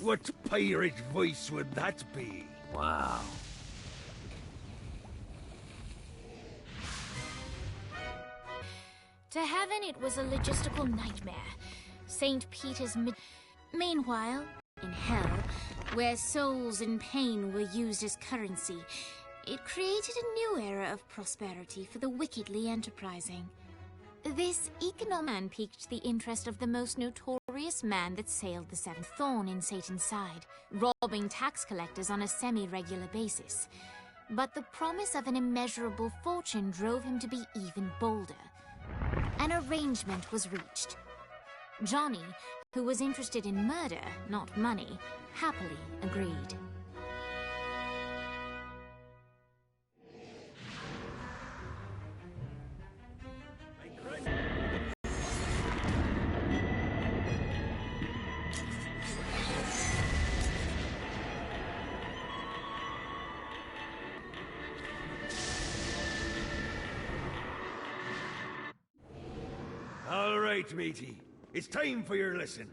What pirate voice would that be? Wow. To heaven, it was a logistical nightmare. St. Peter's Meanwhile, in hell, where souls in pain were used as currency, it created a new era of prosperity for the wickedly enterprising. This economic piqued the interest of the most notorious man that sailed the seventh thorn in Satan's side, robbing tax collectors on a semi-regular basis. But the promise of an immeasurable fortune drove him to be even bolder. An arrangement was reached. Johnny, who was interested in murder, not money, happily agreed. All right, matey. It's time for your lesson.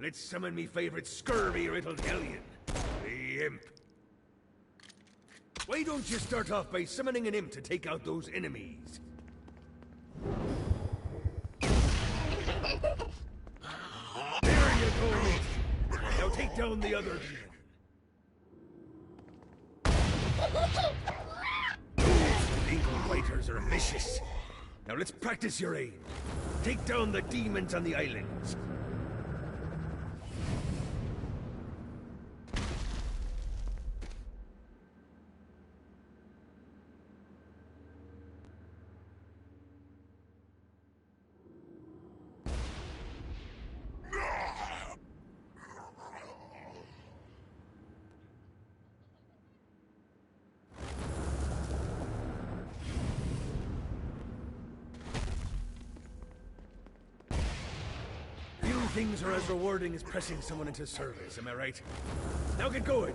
Let's summon me favorite scurvy-riddled hellion, the Imp. Why don't you start off by summoning an Imp to take out those enemies? There you go, matey. Now take down the other demon. Those ankle biters are vicious. Now let's practice your aim. Take down the demons on the islands. Things are as rewarding as pressing someone into service, am I right? Now get going.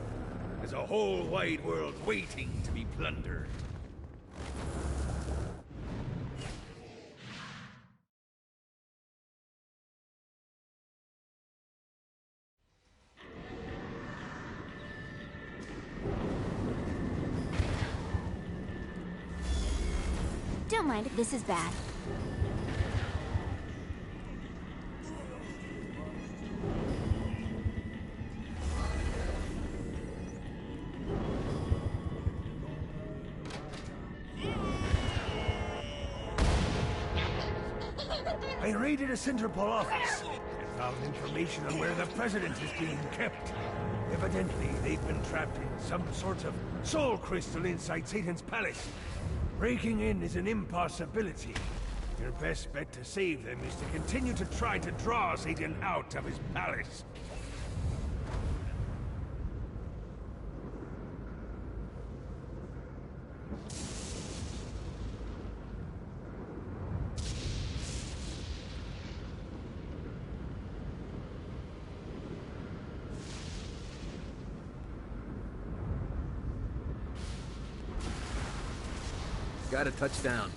There's a whole wide world waiting to be plundered. Don't mind if this is bad. I raided a Centerpol office and found information on where the president is being kept. Evidently, they've been trapped in some sort of soul crystal inside Satan's palace. Breaking in is an impossibility. Your best bet to save them is to continue to try to draw Satan out of his palace. Got a touchdown.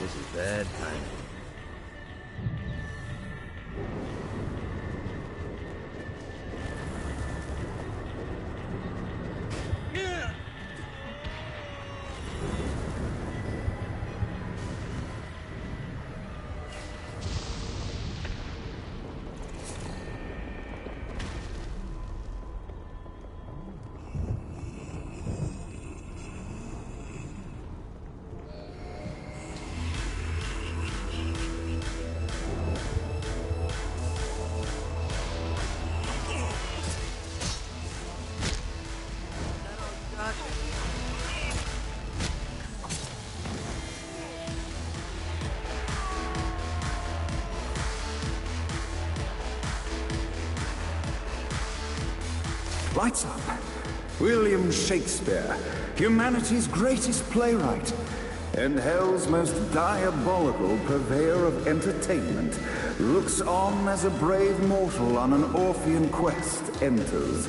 This is bad timing. Lights up. William Shakespeare, humanity's greatest playwright, and hell's most diabolical purveyor of entertainment, looks on as a brave mortal on an Orphean quest enters.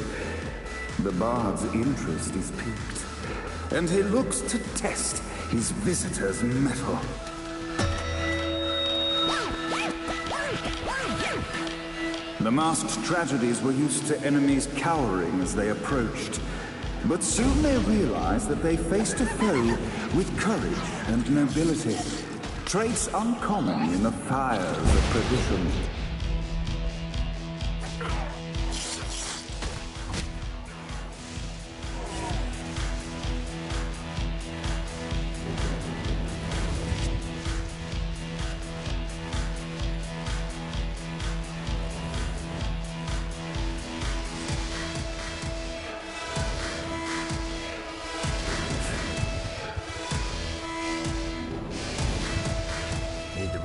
The bard's interest is piqued, and he looks to test his visitors' mettle. The masked tragedies were used to enemies cowering as they approached. But soon they realized that they faced a foe with courage and nobility, traits uncommon in the fires of perdition.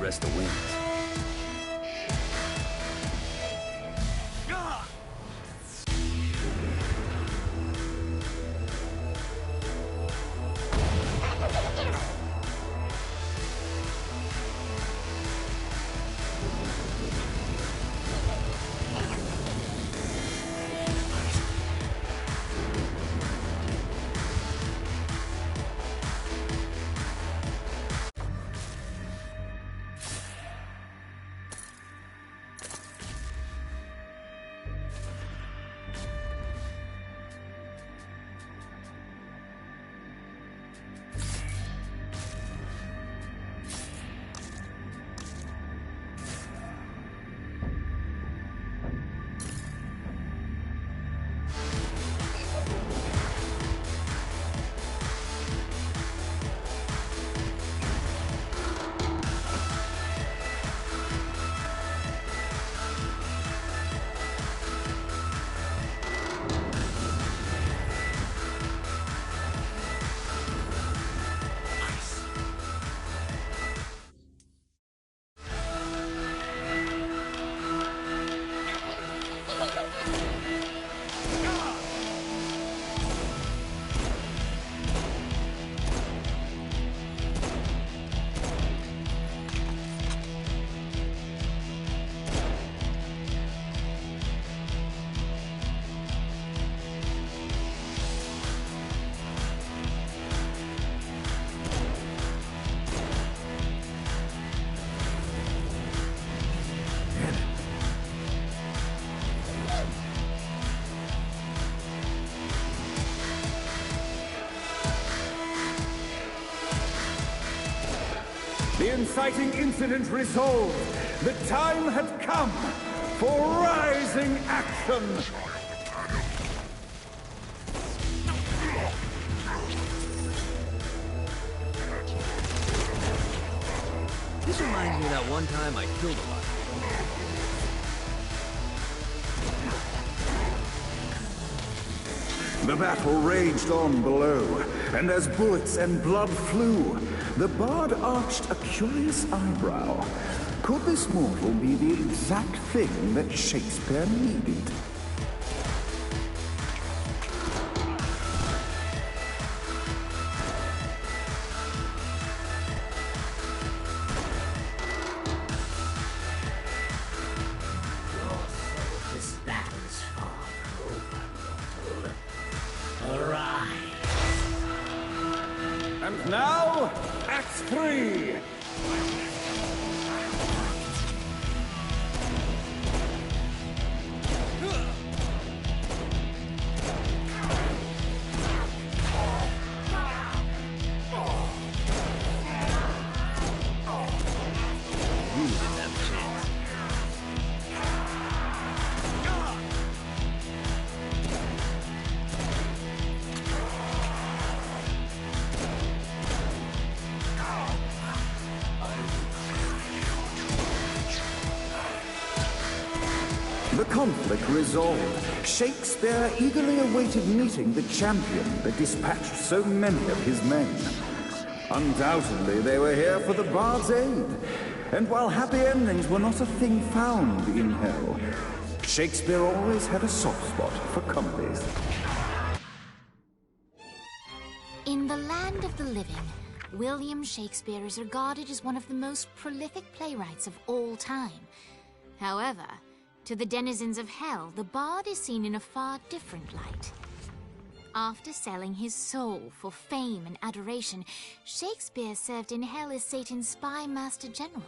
Rest the wings. The inciting incident resolved. The time had come for rising action. This reminds me of that one time I killed a lot. The battle raged on below, and as bullets and blood flew, the bard arched a curious eyebrow. Could this mortal be the exact thing that Shakespeare needed? This battle is far over, mortal. Arise! And now, Act 3! The conflict resolved, Shakespeare eagerly awaited meeting the champion that dispatched so many of his men. Undoubtedly, they were here for the bard's aid. And while happy endings were not a thing found in hell, Shakespeare always had a soft spot for comedies. In the land of the living, William Shakespeare is regarded as one of the most prolific playwrights of all time. However, to the denizens of hell, the bard is seen in a far different light. After selling his soul for fame and adoration, Shakespeare served in hell as Satan's spy master general.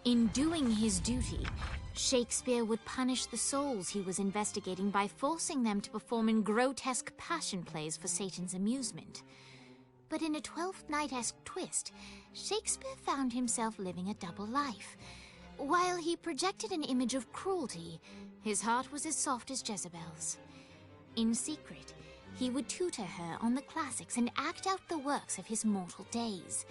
In doing his duty, Shakespeare would punish the souls he was investigating by forcing them to perform in grotesque passion plays for Satan's amusement. But in a Twelfth Night-esque twist, Shakespeare found himself living a double life. While he projected an image of cruelty, his heart was as soft as Jezebel's. In secret, he would tutor her on the classics and act out the works of his mortal days.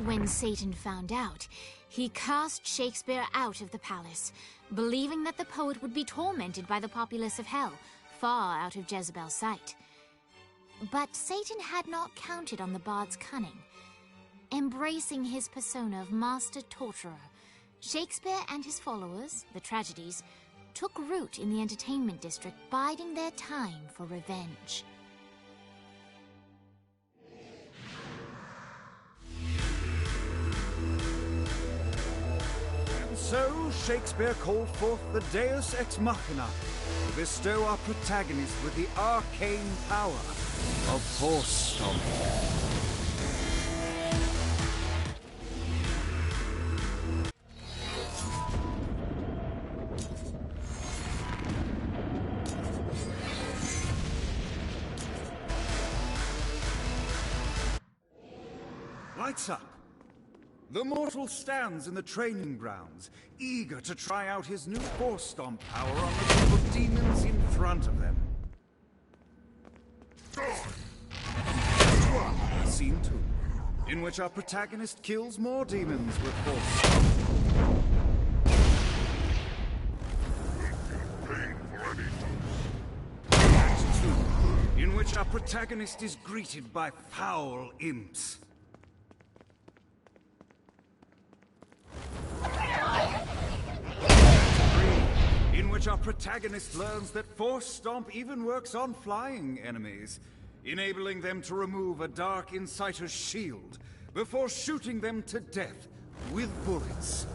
When Satan found out, he cast Shakespeare out of the palace, believing that the poet would be tormented by the populace of hell, far out of Jezebel's sight. But Satan had not counted on the bard's cunning. Embracing his persona of master torturer, Shakespeare and his followers, the tragedies, took root in the entertainment district, biding their time for revenge. And so Shakespeare called forth the Deus Ex Machina to bestow our protagonist with the arcane power of Force Stomp. Lights up. The mortal stands in the training grounds, eager to try out his new Force Stomp power on the group of demons in front of them. Scene 2, in which our protagonist kills more demons with Force Stomp. Act 2, in which our protagonist is greeted by foul imps. In which our protagonist learns that Force Stomp even works on flying enemies, enabling them to remove a Dark Inciter's shield before shooting them to death with bullets.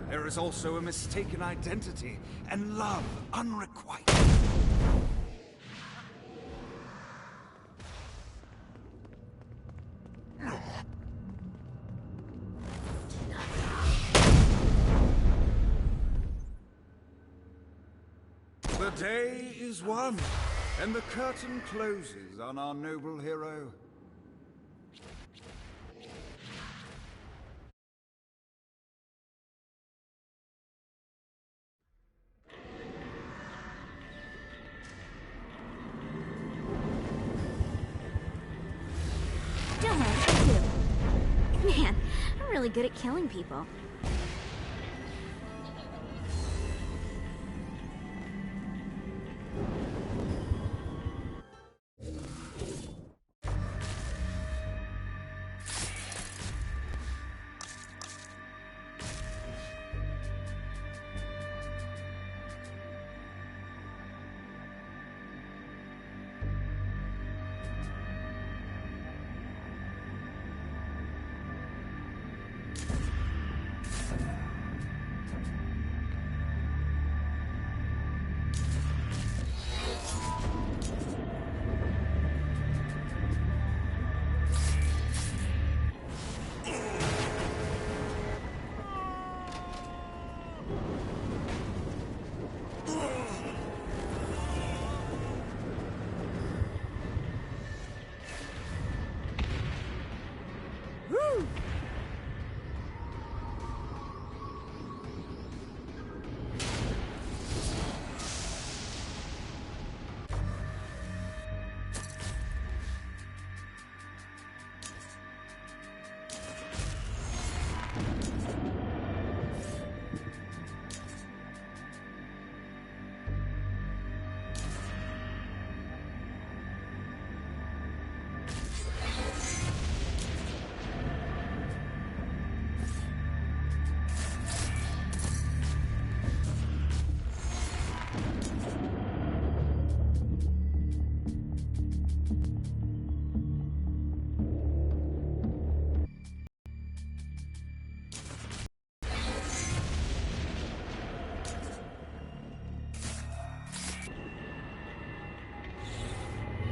There is also a mistaken identity and love unrequited. The day is won, and the curtain closes on our noble hero. Don't worry, I do. Man, I'm really good at killing people.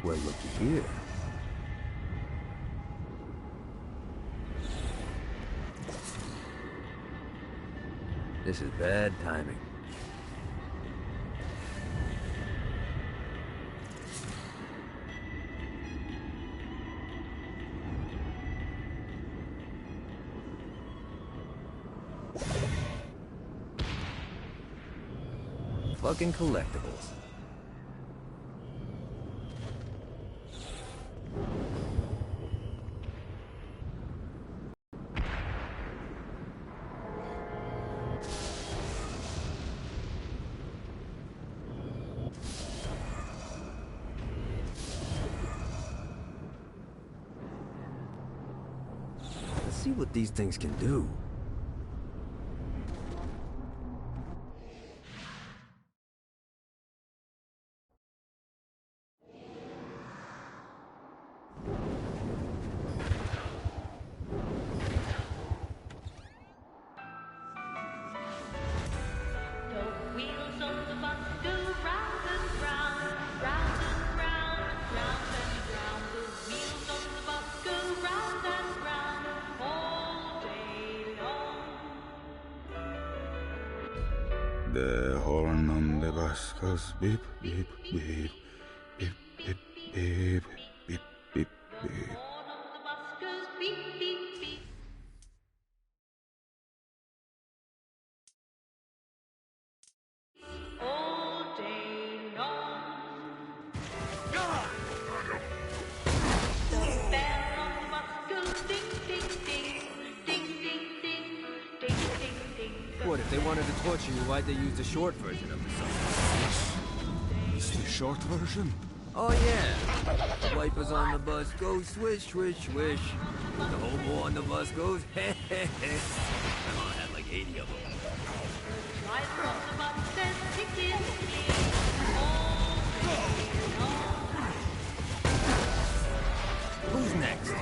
Well, looky here. This is bad timing. Fucking collectibles. Let's see what these things can do. The horn on the bus goes beep, beep, beep, beep, beep, beep, beep, beep, beep. What, if they wanted to torture you, why'd they use the short version of the song? Is the short version? Oh yeah! The wipers on the bus go swish, swish, swish. The hobo on the bus goes heh heh heh. My mom had like 80 of them. Who's next?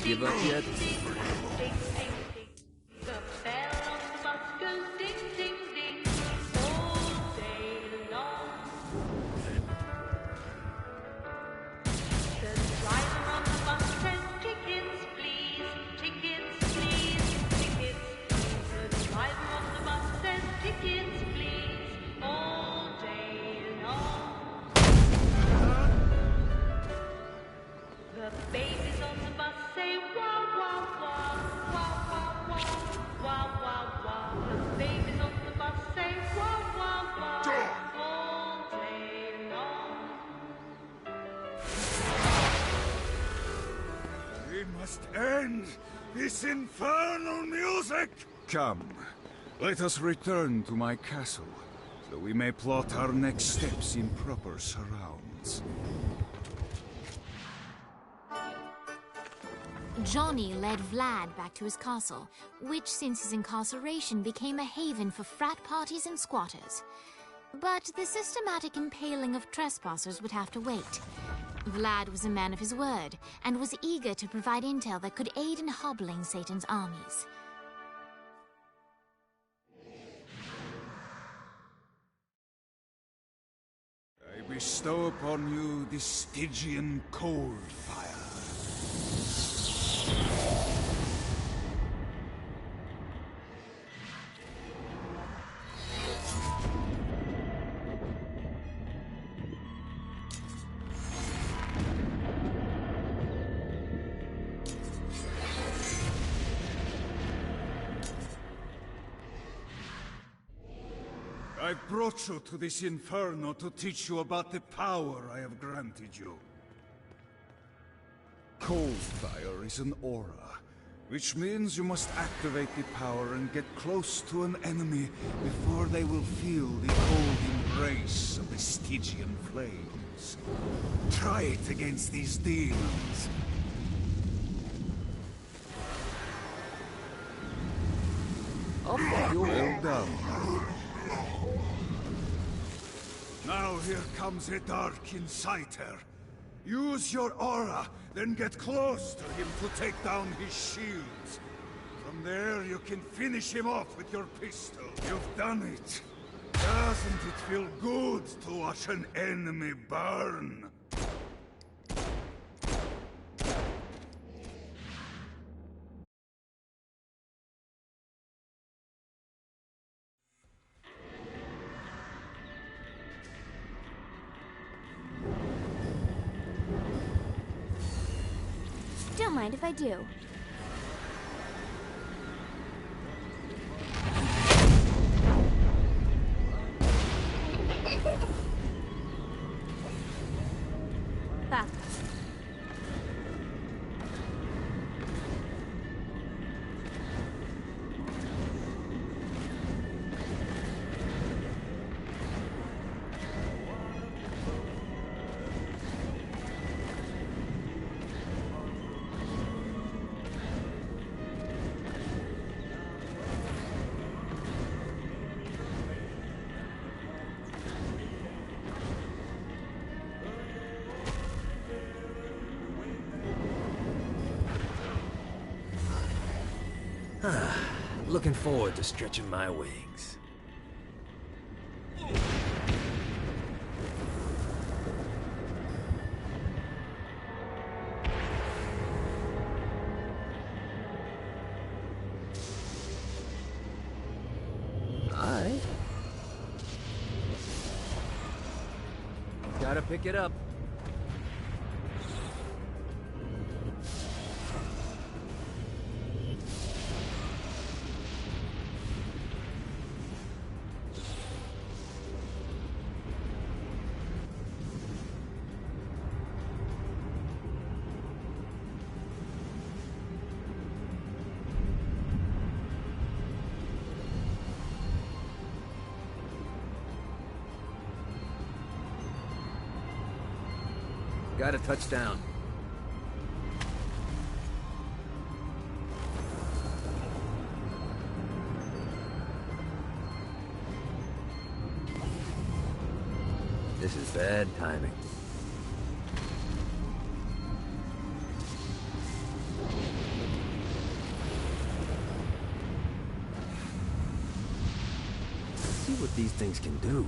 Give up yet? Must end this infernal music! Come, let us return to my castle, so we may plot our next steps in proper surrounds. Johnny led Vlad back to his castle, which since his incarceration became a haven for frat parties and squatters. But the systematic impaling of trespassers would have to wait. Vlad was a man of his word, and was eager to provide intel that could aid in hobbling Satan's armies. I bestow upon you the Stygian cold fire. I brought you to this inferno to teach you about the power I have granted you. Cold fire is an aura, which means you must activate the power and get close to an enemy before they will feel the cold embrace of the Stygian flames. Try it against these demons. Well done. Now here comes a dark inciter. Use your aura, then get close to him to take down his shields. From there, you can finish him off with your pistol. You've done it. Doesn't it feel good to watch an enemy burn? Don't mind if I do. Back. Looking forward to stretching my wings. Alright. Gotta pick it up. Got a touchdown. This is bad timing. Let's see what these things can do.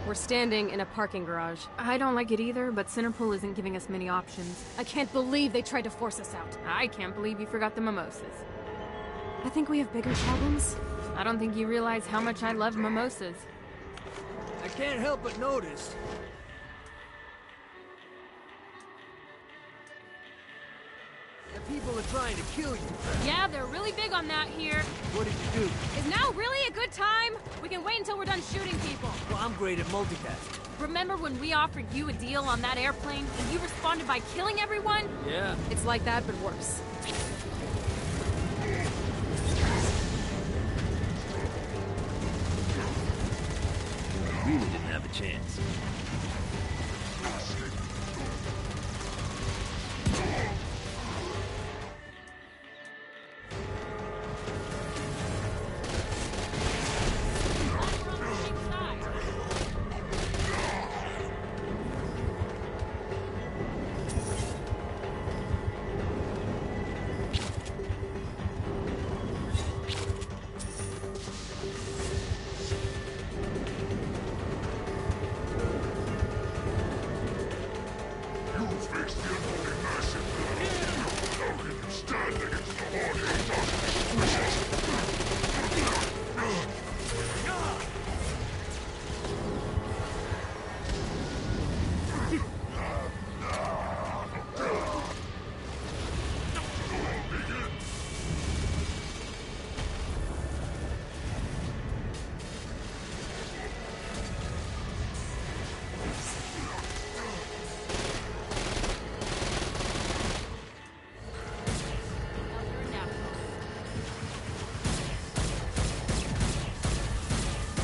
We're standing in a parking garage. I don't like it either, but Centerpool isn't giving us many options. I can't believe they tried to force us out. I can't believe you forgot the mimosas. I think we have bigger problems. I don't think you realize how much I love mimosas. I can't help but notice. The people are trying to kill you. Yeah, they're really big on that here. What did you do? Is now really a good time? We can wait until we're done shooting people. Well, I'm great at multitasking. Remember when we offered you a deal on that airplane and you responded by killing everyone? Yeah. It's like that, but worse. a chance.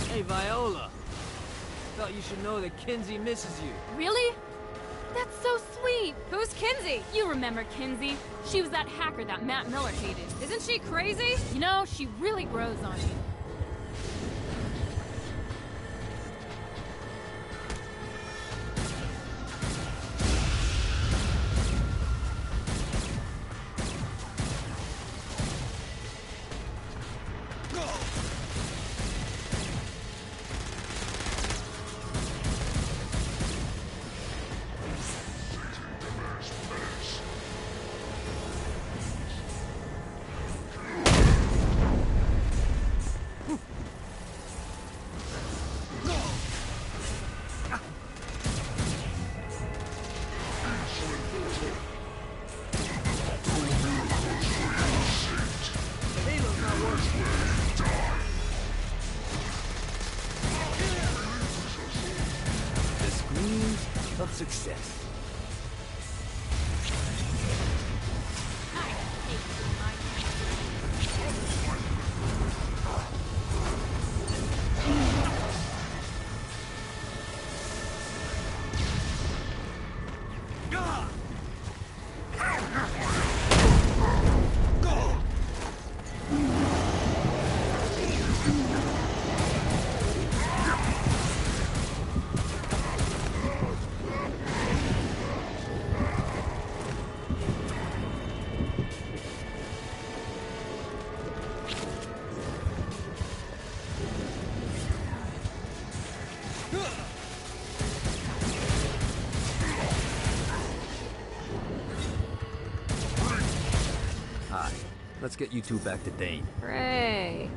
Hey, Viola. Thought you should know that Kinsey misses you. Really? That's so sweet. Who's Kinsey? You remember Kinsey. She was that hacker that Matt Miller hated. Isn't she crazy? You know, she really grows on me. Of success. Let's get you two back to Dane. Hooray.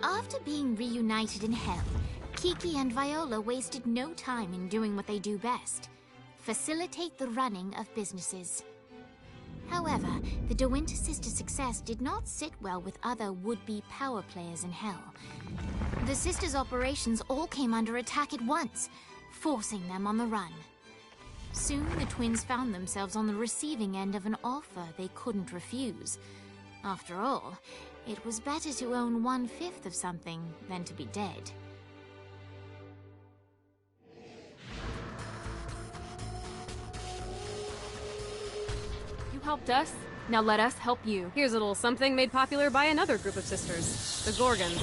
After being reunited in Hell, Kiki and Viola wasted no time in doing what they do best: facilitate the running of businesses. However, the De Winter sisters' success did not sit well with other would-be power players in Hell. The sisters' operations all came under attack at once, forcing them on the run. Soon, the twins found themselves on the receiving end of an offer they couldn't refuse. After all, it was better to own 1/5 of something than to be dead. You helped us, now let us help you. Here's a little something made popular by another group of sisters, the Gorgons.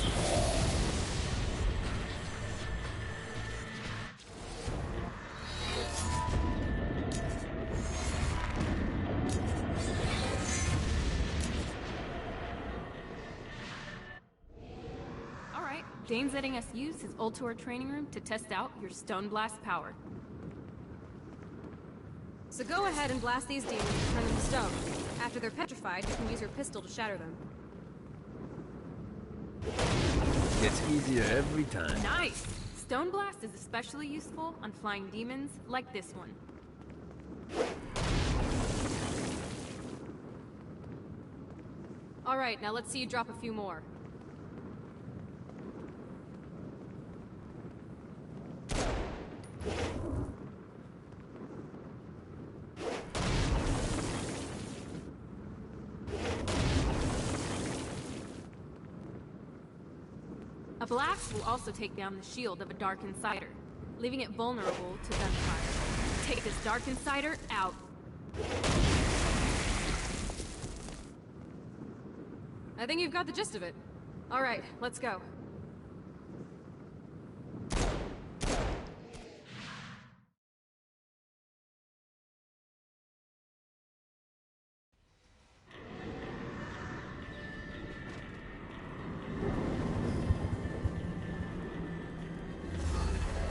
Dane's letting us use his Ultor training room to test out your Stone Blast power. So go ahead and blast these demons and turn them to stone. After they're petrified, you can use your pistol to shatter them. Gets easier every time. Nice! Stone Blast is especially useful on flying demons like this one. Alright, now let's see you drop a few more. A blast will also take down the shield of a Dark Insider, leaving it vulnerable to gunfire. Take this Dark Insider out. I think you've got the gist of it. All right, let's go.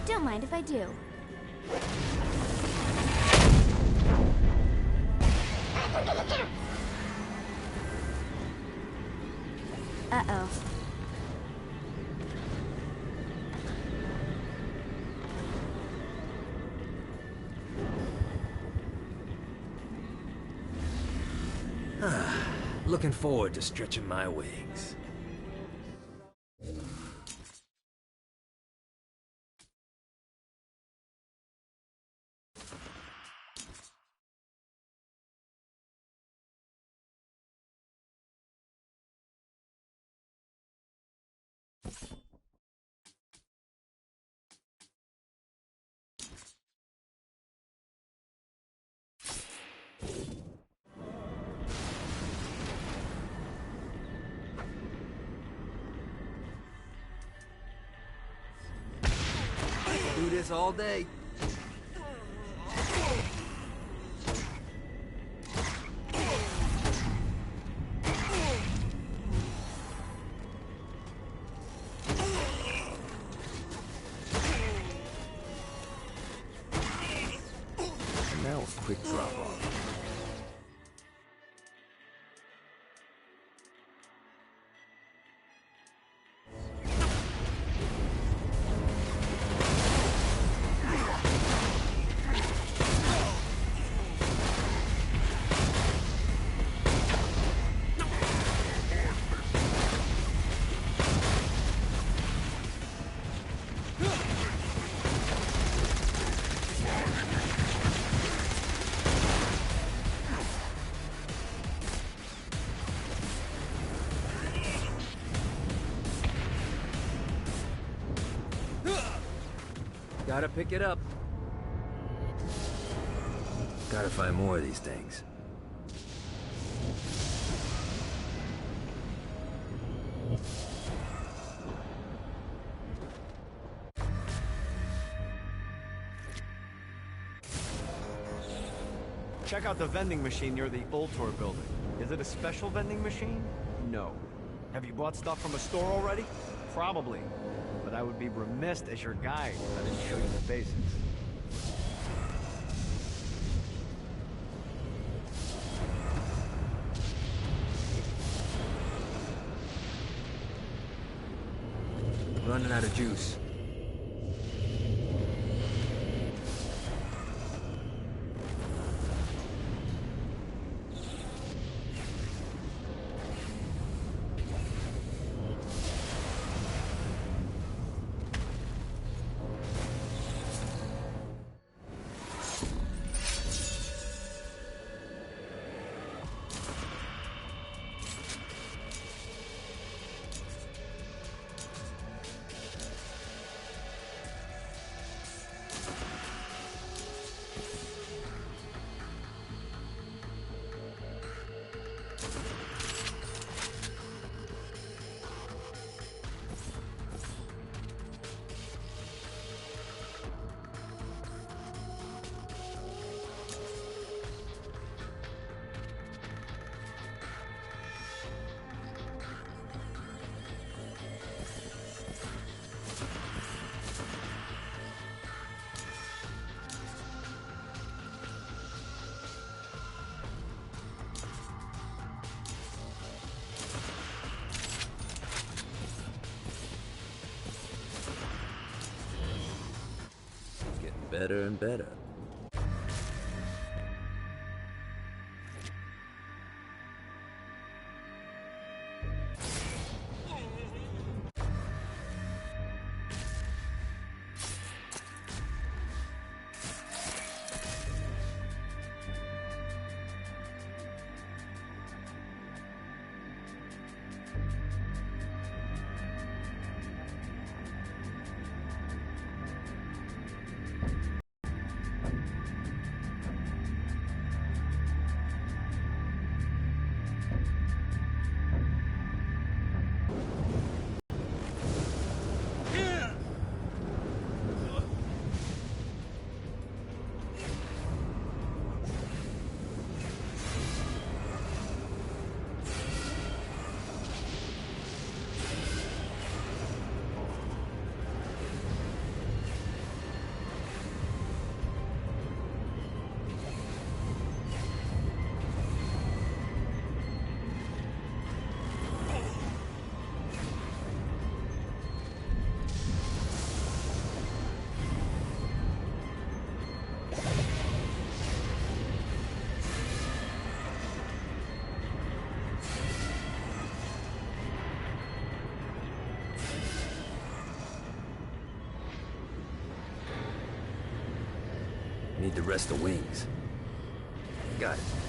Don't mind if I do. Uh-oh. Looking forward to stretching my wings. Do this all day. Now a quick drop off. Gotta pick it up. Gotta find more of these things. Check out the vending machine near the Ultor building. Is it a special vending machine? No. Have you bought stuff from a store already? Probably. But I would be remiss as your guide if I didn't show you the basics. Running out of juice. Better and better. Need the rest of wings. Got it.